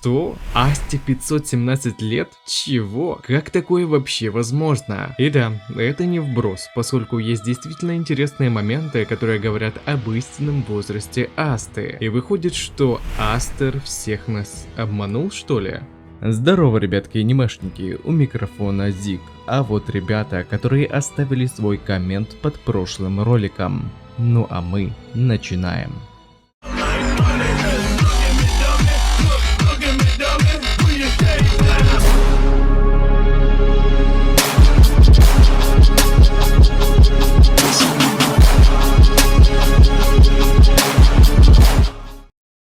Что? Асте 517 лет? Чего? Как такое вообще возможно? И да, это не вброс, поскольку есть действительно интересные моменты, которые говорят об истинном возрасте Асты. И выходит, что Астер всех нас обманул, что ли? Здорово, ребятки анимешники, у микрофона Зик. А вот ребята, которые оставили свой коммент под прошлым роликом. Ну а мы начинаем.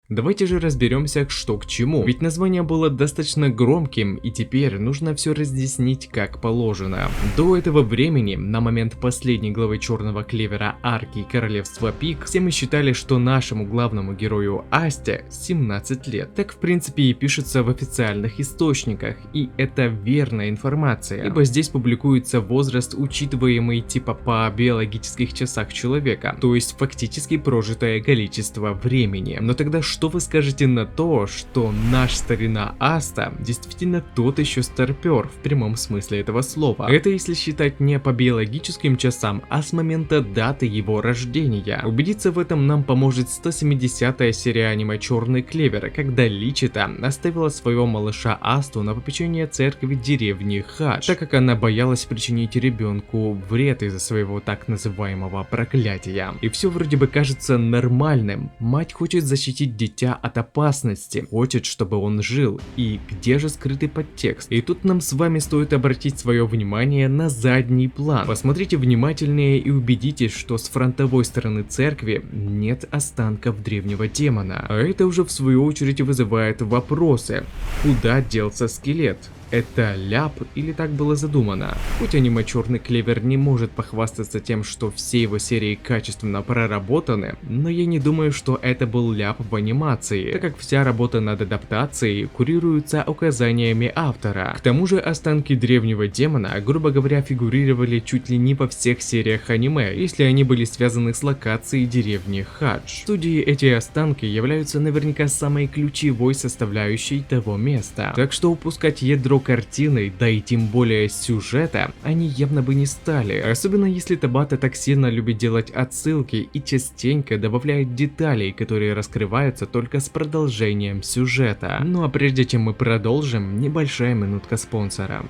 Давайте же разберемся, что к чему, ведь название было достаточно громким, и теперь нужно все разъяснить как положено. До этого времени, на момент последней главы Черного Клевера арки Королевства Пик, все мы считали, что нашему главному герою Асте 17 лет. Так в принципе и пишется в официальных источниках, и это верная информация, ибо здесь публикуется возраст, учитываемый типа по биологических часах человека, то есть фактически прожитое количество времени. Но тогда что вы скажете на то, что наш старина Аста действительно тот еще старпер в прямом смысле этого слова? Это если считать не по биологическим часам, а с момента даты его рождения. Убедиться в этом нам поможет 170-я серия аниме Черный Клевер, когда Личита оставила своего малыша Асту на попечение церкви деревни Хадж, так как она боялась причинить ребенку вред из-за своего так называемого проклятия. И все вроде бы кажется нормальным. Мать хочет защитить дитя от опасности, хочет, чтобы он жил. И где же скрытый подтекст? И тут нам с вами стоит обратить свое внимание на задний план. Посмотрите внимательнее и убедитесь, что с фронтовой стороны церкви нет останков древнего демона. А это уже в свою очередь вызывает вопросы. Куда делся скелет? Это ляп или так было задумано? Хоть аниме Черный Клевер не может похвастаться тем, что все его серии качественно проработаны, но я не думаю, что это был ляп в анимации, так как вся работа над адаптацией курируется указаниями автора. К тому же останки древнего демона, грубо говоря, фигурировали чуть ли не во всех сериях аниме, если они были связаны с локацией деревни Хадж. В студии эти останки являются наверняка самой ключевой составляющей того места, так что упускать ядро картины, да и тем более сюжета, они явно бы не стали, особенно если Табата так сильно любит делать отсылки и частенько добавляет деталей, которые раскрываются только с продолжением сюжета. Ну а прежде чем мы продолжим, небольшая минутка спонсора.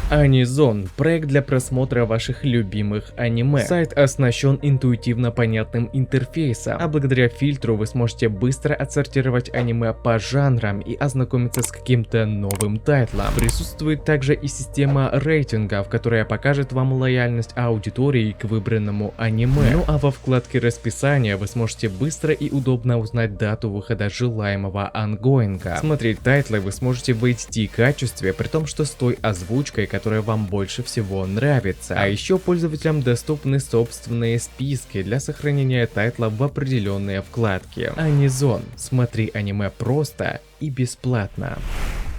Анизон – проект для просмотра ваших любимых аниме. Сайт оснащен интуитивно понятным интерфейсом, а благодаря фильтру вы сможете быстро отсортировать аниме по жанрам и ознакомиться с каким-то новым тайтлом. Присутствует также и система рейтингов, которая покажет вам лояльность аудитории к выбранному аниме. Ну а во вкладке расписания вы сможете быстро и удобно узнать дату выхода желаемого ангоинга. Смотреть тайтлы вы сможете в HD качестве, при том, что с той озвучкой, которая вам больше всего нравится. А еще пользователям доступны собственные списки для сохранения тайтла в определенные вкладки. Анизон. Смотри аниме просто и бесплатно.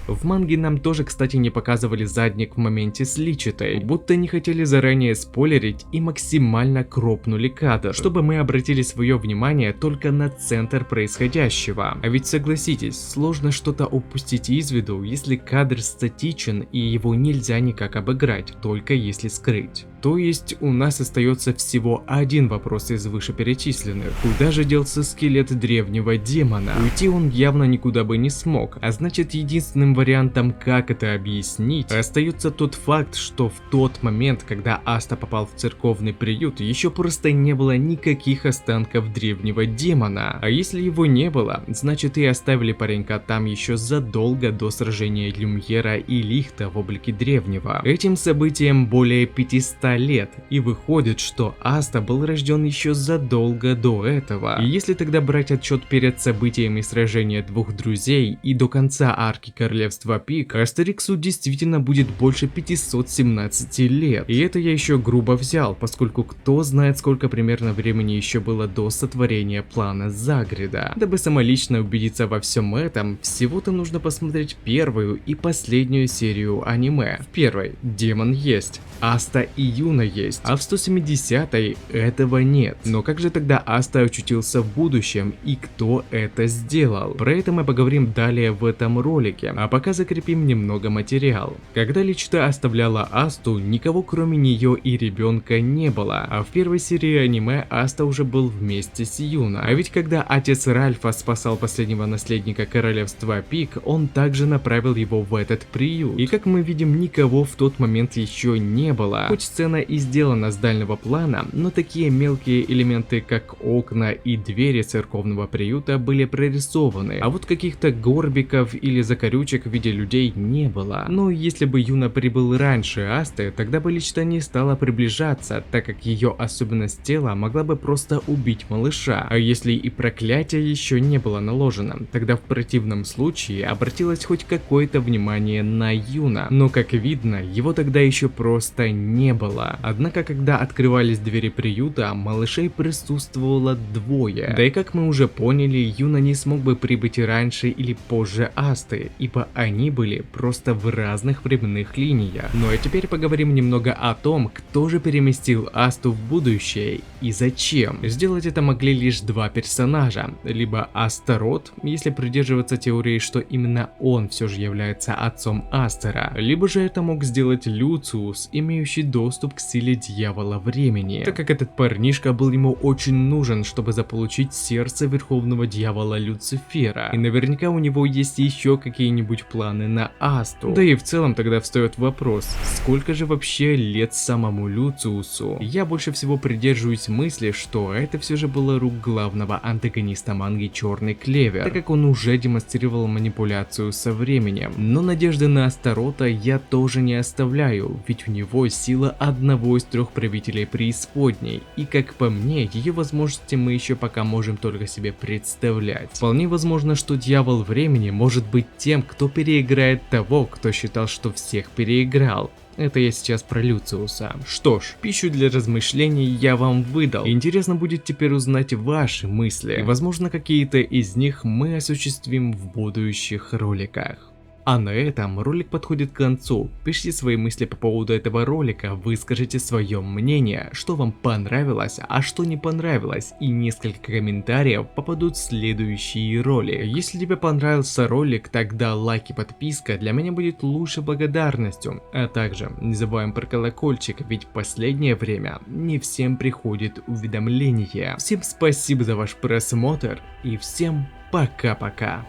В манге нам тоже, кстати, не показывали задник в моменте с Личитой, будто не хотели заранее спойлерить и максимально кропнули кадр, чтобы мы обратили свое внимание только на центр происходящего. А ведь согласитесь, сложно что-то упустить из виду, если кадр статичен и его нельзя никак обыграть, только если скрыть. То есть у нас остается всего один вопрос из вышеперечисленных. Куда же делся скелет древнего демона? Уйти он явно никуда бы не смог, а значит единственным вариантом, как это объяснить, остается тот факт, что в тот момент, когда Аста попал в церковный приют, еще просто не было никаких останков древнего демона. А если его не было, значит и оставили паренька там еще задолго до сражения Люмьера и Лихта в облике древнего. Этим событием более 500 лет, и выходит, что Аста был рожден еще задолго до этого. И если тогда брать отчет перед событиями сражения двух друзей и до конца арки Королевства Пик, Астериксу действительно будет больше 517 лет. И это я еще грубо взял, поскольку кто знает, сколько примерно времени еще было до сотворения плана Загрида. Дабы самолично убедиться во всем этом, всего-то нужно посмотреть первую и последнюю серию аниме. В первой демон есть, Аста и Юна есть, а в 170-й этого нет. Но как же тогда Аста очутился в будущем и кто это сделал? Про это мы поговорим далее в этом ролике, а пока закрепим немного материал. Когда Личта оставляла Асту, никого кроме нее и ребенка не было, а в первой серии аниме Аста уже был вместе с Юна. А ведь когда отец Ральфа спасал последнего наследника королевства Пик, он также направил его в этот приют. И как мы видим, никого в тот момент еще не было. Хоть сцена и сделана с дальнего плана, но такие мелкие элементы, как окна и двери церковного приюта, были прорисованы, а вот каких-то горбиков или закорючек в виде людей не было. Но если бы Юна прибыл раньше Асты, тогда бы Личта не стала приближаться, так как ее особенность тела могла бы просто убить малыша. А если и проклятие еще не было наложено, тогда в противном случае обратилось хоть какое-то внимание на Юна. Но как видно, его тогда еще просто не было. Однако, когда открывались двери приюта, малышей присутствовало двое. Да и как мы уже поняли, Юна не смог бы прибыть раньше или позже Асты, ибо они были просто в разных временных линиях. Ну а теперь поговорим немного о том, кто же переместил Асту в будущее и зачем. Сделать это могли лишь два персонажа, либо Астарот, если придерживаться теории, что именно он все же является отцом Астера, либо же это мог сделать Люциус, имеющий доступ к силе дьявола времени, так как этот парнишка был ему очень нужен, чтобы заполучить сердце верховного дьявола Люцифера, и наверняка у него есть еще какие-нибудь планы на Асту. Да и в целом тогда встает вопрос, сколько же вообще лет самому Люциусу? Я больше всего придерживаюсь мысли, что это все же было рук главного антагониста манги Черный Клевер, так как он уже демонстрировал манипуляцию со временем. Но надежды на Астарота я тоже не оставляю, ведь у него сила одного из трех правителей преисподней, и как по мне, ее возможности мы еще пока можем только себе представлять. Вполне возможно, что дьявол времени может быть тем, кто переиграет того, кто считал, что всех переиграл. Это я сейчас про Люциуса. Что ж, пищу для размышлений я вам выдал. Интересно будет теперь узнать ваши мысли. И возможно, какие-то из них мы осуществим в будущих роликах. А на этом ролик подходит к концу. Пишите свои мысли по поводу этого ролика, выскажите свое мнение, что вам понравилось, а что не понравилось, и несколько комментариев попадут в следующие роли. Если тебе понравился ролик, тогда лайк и подписка для меня будет лучшей благодарностью. А также не забываем про колокольчик, ведь в последнее время не всем приходит уведомление. Всем спасибо за ваш просмотр и всем пока-пока.